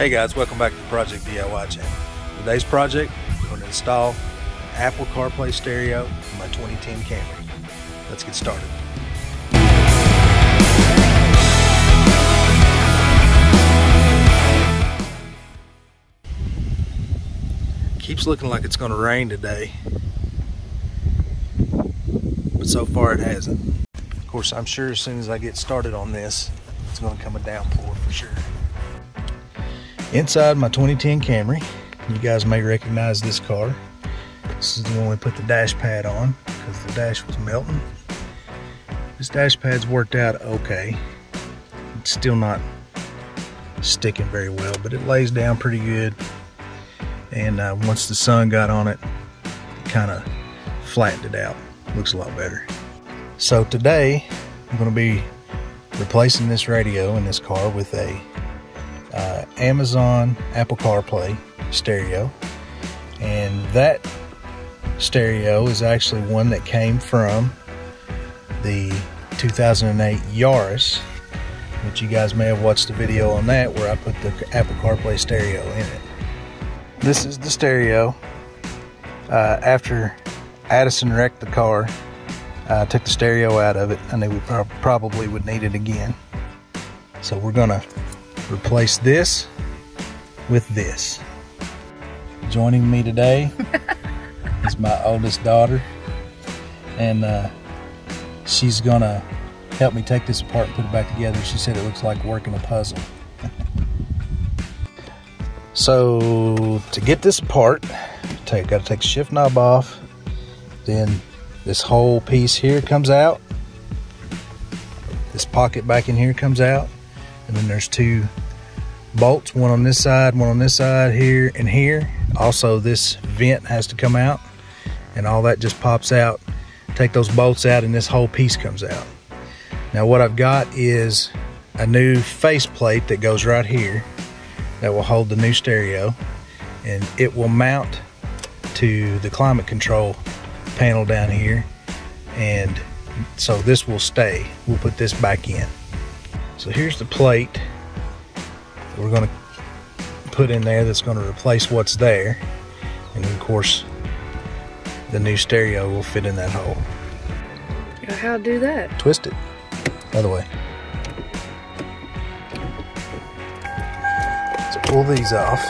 Hey guys, welcome back to the Project DIY channel. Today's project, I'm going to install an Apple CarPlay stereo in my 2010 Camry. Let's get started. Keeps looking like it's going to rain today, but so far it hasn't. Of course, I'm sure as soon as I get started on this, it's going to come a downpour for sure. Inside my 2010 Camry, you guys may recognize this car. This is the one we put the dash pad on because the dash was melting. This dash pad's worked out okay. It's still not sticking very well, but it lays down pretty good. And once the sun got on it, it kind of flattened it out. Looks a lot better. So today, I'm going to be replacing this radio in this car with a Amazon Apple CarPlay stereo, and that stereo is actually one that came from the 2008 Yaris, which you guys may have watched the video on that where I put the Apple CarPlay stereo in it. This is the stereo. After Addison wrecked the car, I took the stereo out of it. I knew we probably would need it again, so we're gonna replace this with this. Joining me today is my oldest daughter, and she's gonna help me take this apart and put it back together. She said it looks like working a puzzle. So to get this apart, gotta take the shift knob off. Then this whole piece here comes out. This pocket back in here comes out. And then there's two bolts, one on this side, here and here. Also, this vent has to come out, and all that just pops out. Take those bolts out and this whole piece comes out. Now what I've got is a new faceplate that goes right here that will hold the new stereo, and it will mount to the climate control panel down here, and so this will stay. We'll put this back in. So here's the plate that we're going to put in there that's going to replace what's there, and of course the new stereo will fit in that hole. How to do that? Twist it other way. Let's pull these off.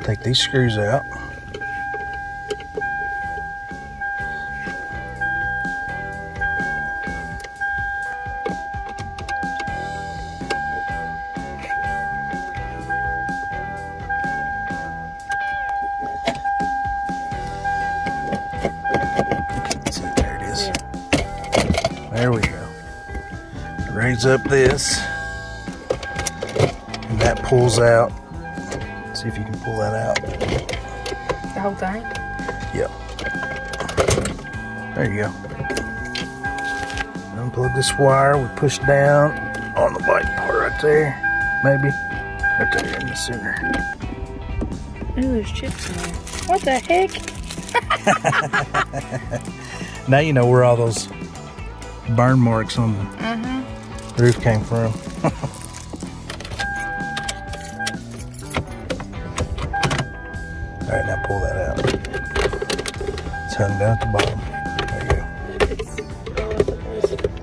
Take these screws out. See, there it is. There we go. Raise up this, and that pulls out. See if you can pull that out. The whole thing? Yep. There you go. Unplug this wire. We push down on the white part right there. Maybe. Right there in the center. Ooh, there's chips in there. What the heck? Now you know where all those burn marks on the roof came from. Alright, now pull that out. It's hung down at the bottom. There you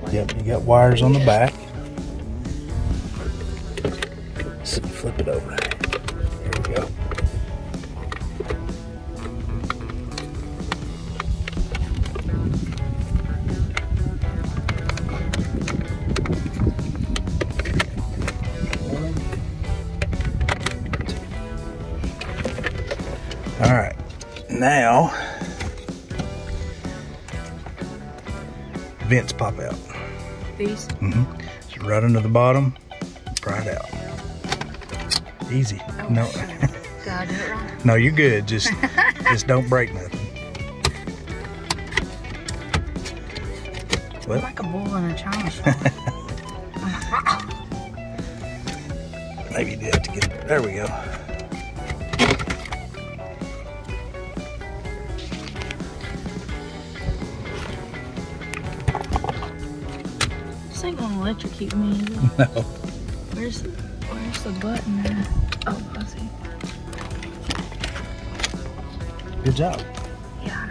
go. Yep, you got wires on the back. So flip it over. There we go. Alright, now vents pop out. These? Just right under the bottom, pry it out. Easy. Oh, no, did I do it wrong? no, you're good. Just don't break nothing. What? Like a bull in a china shop. Maybe you did have to get it. There we go. This ain't gonna electrocute me, is it? No. Where's the button at? Oh, I see. Good job. Yeah, I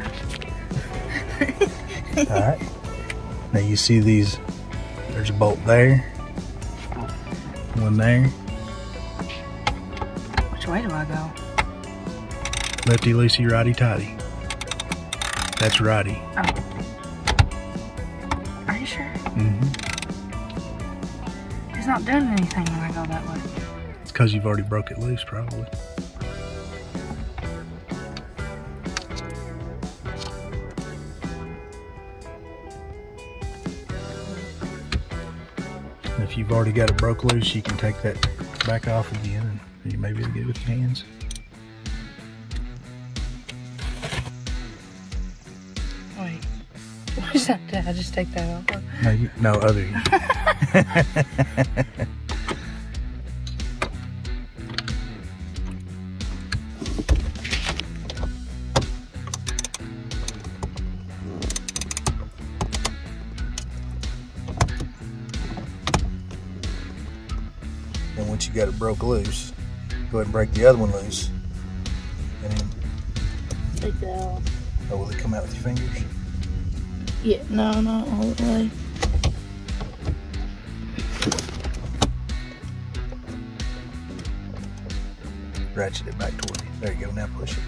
know. Alright. Now you see these, there's a bolt there. One there. Which way do I go? Lefty loosey, righty tighty. That's righty. Oh. Are you sure? Mm-hmm. It's not doing anything when I go that way. It's because you've already broke it loose, probably. And if you've already got it broke loose, you can take that back off again, and you may be able to get it with your hands. Wait. What is that? Did I just take that off? No, other hand. And once you got it broke loose, go ahead and break the other one loose. And then, Take that off. oh, will it come out with your fingers? Yeah, no, not all the way. Ratchet it back toward you. There you go, now push it.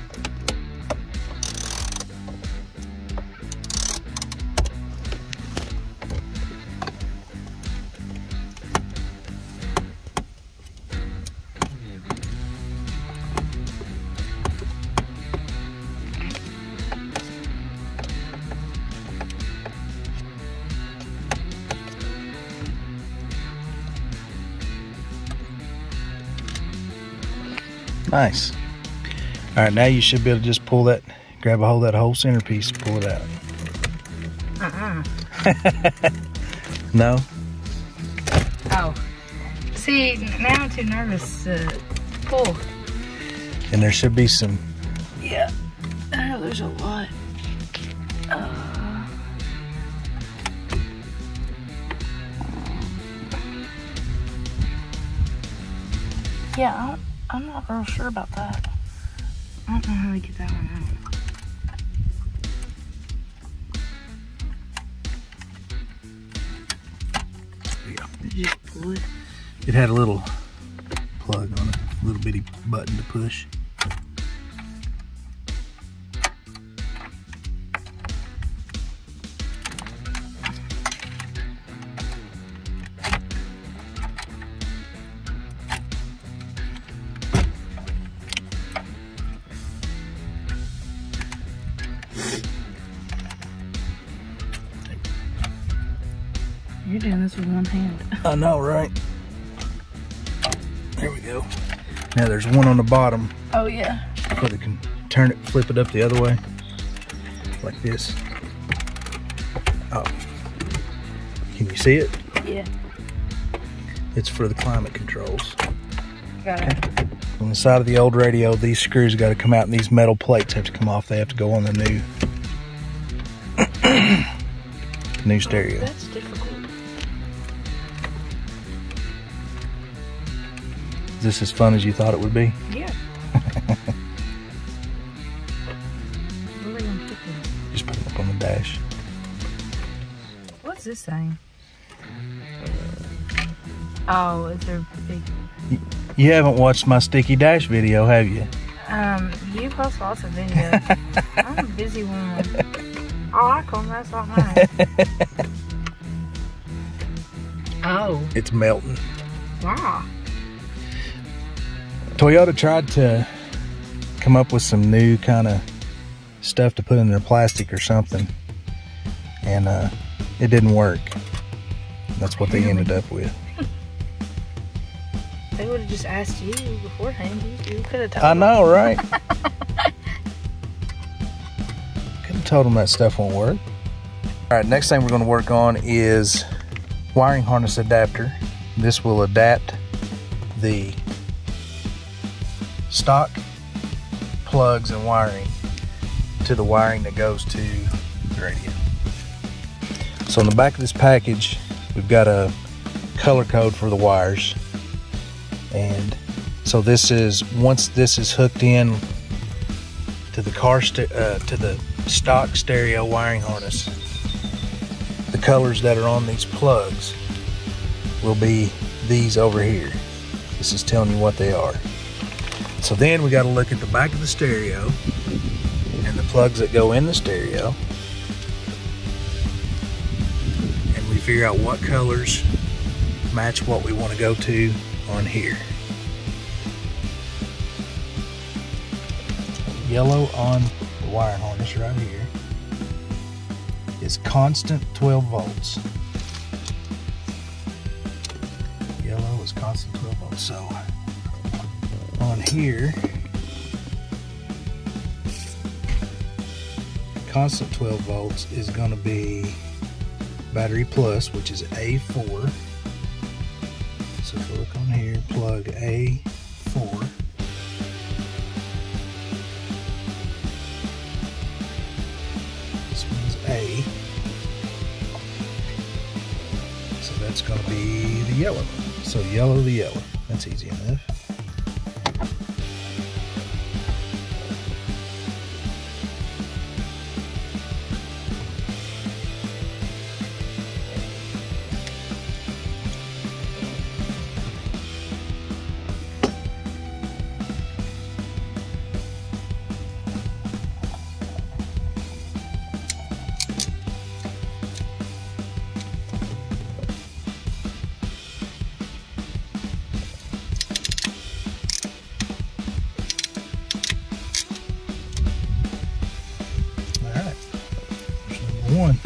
Nice. All right, now you should be able to just pull that, grab a hold of that whole centerpiece, pull it out. No? Oh. See, now I'm too nervous to pull. And there should be some. Yeah. Oh, there's a lot. Yeah, I'm not real sure about that. I don't know how to get that one out. Yeah. You just pull it. It had a little plug on it, a little bitty button to push. You're doing this with one hand. I know, right? There we go. Now there's one on the bottom, Oh, yeah. but it can turn it, flip it up the other way, like this. Oh, can you see it? Yeah. It's for the climate controls. Got it. On the side of the old radio, these screws got to come out and these metal plates have to come off. They have to go on the new stereo. That's difficult. Is this as fun as you thought it would be? Yeah. Where are we gonna put this? Just put it up on the dash. What's this saying? Oh, is there a big... You haven't watched my sticky dash video, have you? You post lots of videos. I'm a busy woman. I like them, that's not mine. Oh. It's melting. Wow. Toyota tried to come up with some new kind of stuff to put in their plastic or something, and it didn't work. That's what they ended up with. They would have just asked you beforehand. You could have told I them. know, right? Could have told them that stuff won't work. All right, next thing we're going to work on is wiring harness adapter. This will adapt the stock plugs and wiring to the wiring that goes to the radio. So on the back of this package, we've got a color code for the wires, and so this is, once this is hooked in to the to the stock stereo wiring harness, the colors that are on these plugs will be these over here. This is telling you what they are. So then we got to look at the back of the stereo and the plugs that go in the stereo, and we figure out what colors match what we want to go to on here. Yellow on the wire harness right here is constant 12 volts. Yellow is constant 12 volts. So on here, constant 12 volts is going to be battery plus, which is A4. So if we look on here, plug A4. This one's A. So that's going to be the yellow. So yellow, the yellow. That's easy enough. One.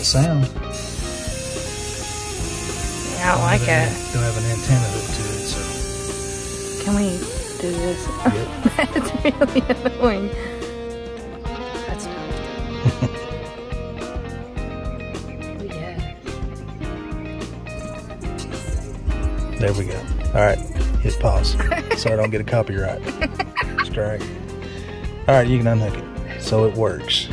Sound. Yeah, I don't like it. Don't have an antenna hooked to it, so. Can we do this? Yep. That's really annoying. That's yeah. There we go. All right, hit pause so I don't get a copyright strike. All right, you can unhook it. So it works.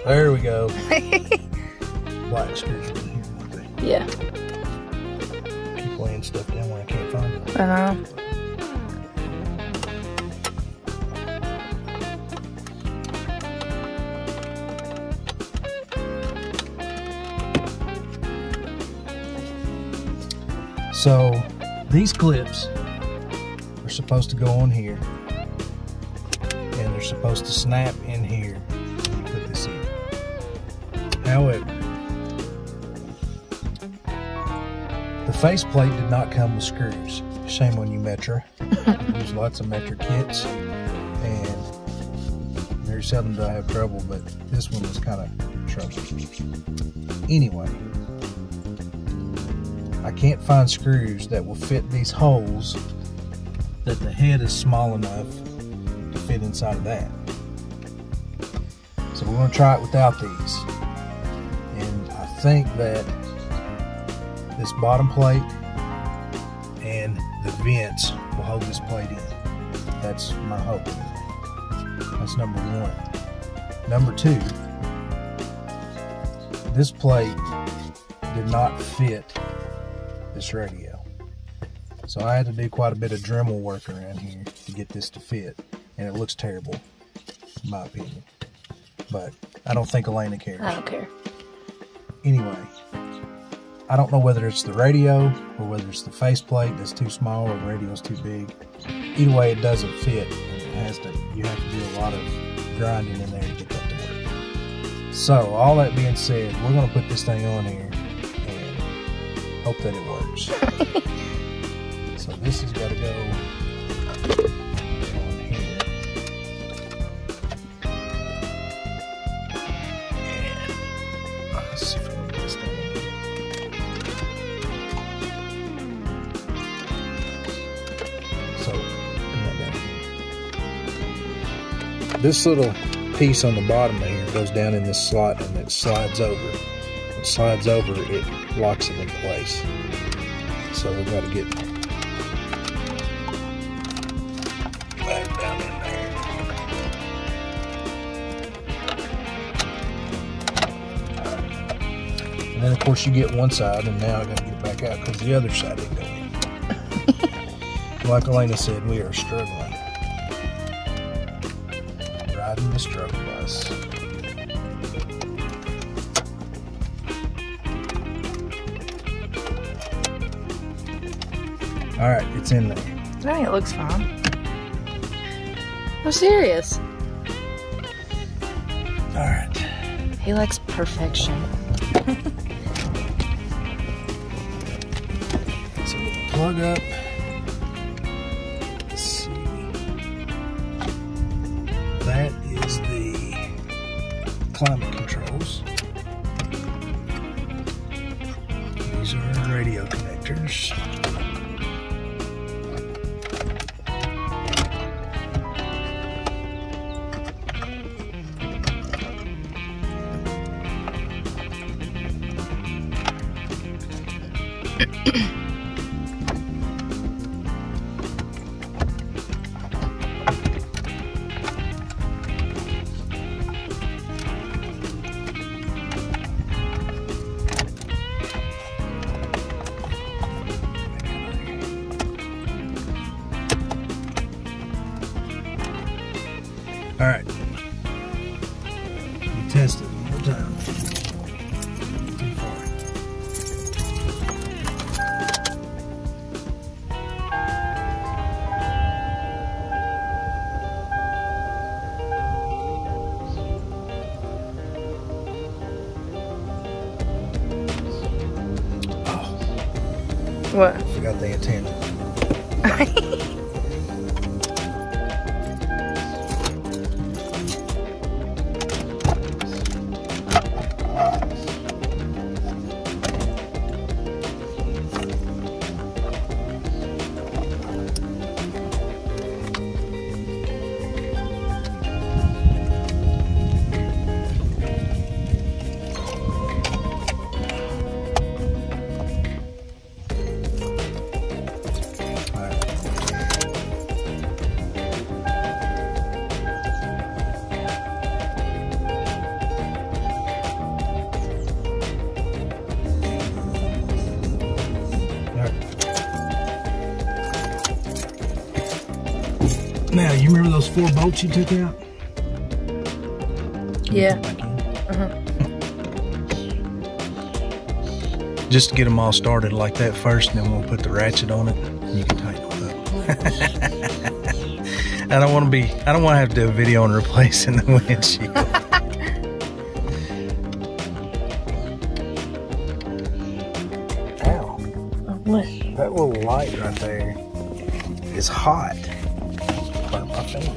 There we go. Black screws in here, aren't they? Yeah. Keep laying stuff down when I can't find it. So these clips are supposed to go on here, and they're supposed to snap in here when you put this in. However, the faceplate did not come with screws. Shame on you, Metra. Use lots of Metra kits, and very seldom do I have trouble, but this one was kind of trouble. Anyway, I can't find screws that will fit these holes that the head is small enough to fit inside of that. So we're going to try it without these. And I think that this bottom plate and the vents will hold this plate in. That's my hope. That's number one. Number two, this plate did not fit this radio. So I had to do quite a bit of Dremel work around here to get this to fit. And it looks terrible, in my opinion. But I don't think Elena cares. I don't care. Anyway, I don't know whether it's the radio or whether it's the faceplate that's too small or the radio's too big. Either way, it doesn't fit. You have to do a lot of grinding in there to get that to work. So, all that being said, we're going to put this thing on here and hope that it works. So this has got to go on here. And let's see if I can get this done. So, this little piece on the bottom of here goes down in this slot and it slides over. When it slides over, it locks it in place. So we've got to get that down in there. And then of course you get one side, and now I got to get it back out because the other side didn't go in. Like Elena said, we are struggling. Riding the struggle bus. Alright, it's in there. I think it looks fine. I'm serious. Alright. He likes perfection. So we'll plug up. Let's see. That is the climate controls. These are radio connectors. All right, we test it one more time. Too far. Oh, What? I forgot the antenna. Now, you remember those 4 bolts you took out? Yeah. Just to get them all started like that first, and then we'll put the ratchet on it, and you can tighten it up. I don't want to have to do a video on replacing the windshield. Ow. That little light right there is hot. Burn my finger.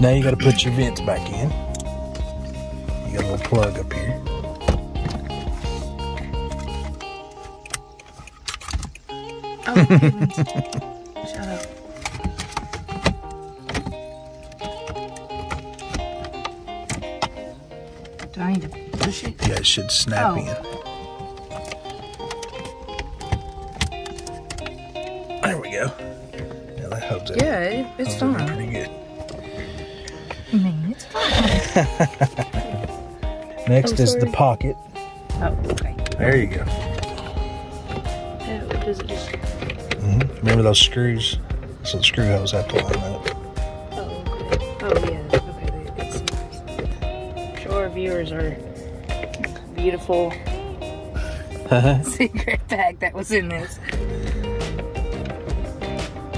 Now you got to put your vents back in. You got a little plug up here. Oh, goodness. Shut up. Do I need to push it? Yeah, it should snap in. There we go. Yeah, that holds it. Yeah, it's fine. Pretty good. I mean, it's fine. Next is the pocket. Oh, okay. There you go. Does it just... Remember those screws? So the screw holes have to line up. Oh, okay. Oh, yeah. Okay, it's nice. Show our viewers our beautiful secret bag that was in this.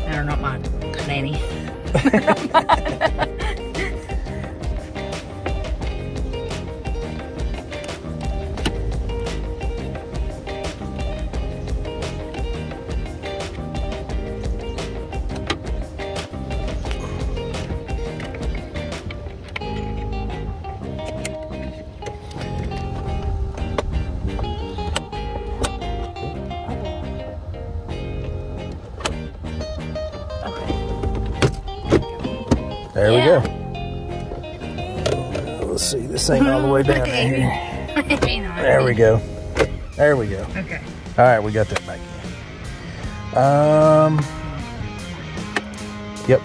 They're not mine, Nanny. There we go. Let's see, this ain't all the way down here. There we go. There we go. Okay. All right, we got that back in. Yep.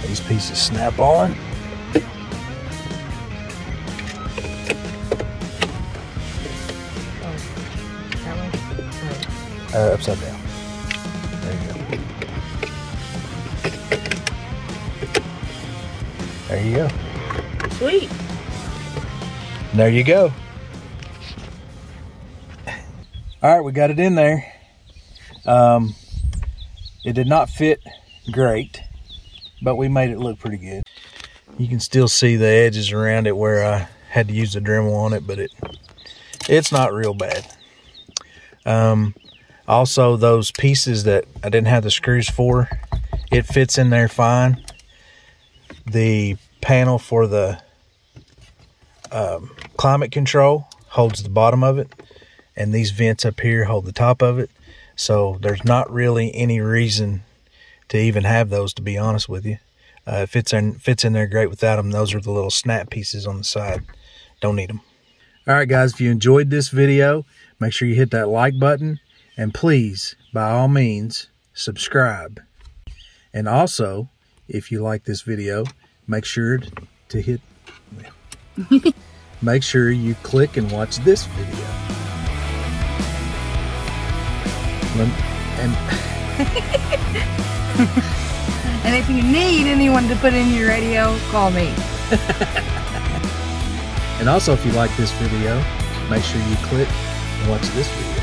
These pieces snap on. Upside down. There you go. There you go. Sweet. There you go. All right, we got it in there. It did not fit great, but we made it look pretty good. You can still see the edges around it where I had to use the Dremel on it, but it's not real bad. Also, those pieces that I didn't have the screws for, it fits in there fine. The panel for the climate control holds the bottom of it, and these vents up here hold the top of it. So there's not really any reason to even have those, to be honest with you. It fits in there great without them. Those are the little snap pieces on the side. Don't need them. All right, guys, if you enjoyed this video, make sure you hit that like button. And please, by all means, subscribe. And also, if you like this video, make sure to hit... make sure you click and watch this video. And if you need anyone to put in your radio, call me. And also, if you like this video, make sure you click and watch this video.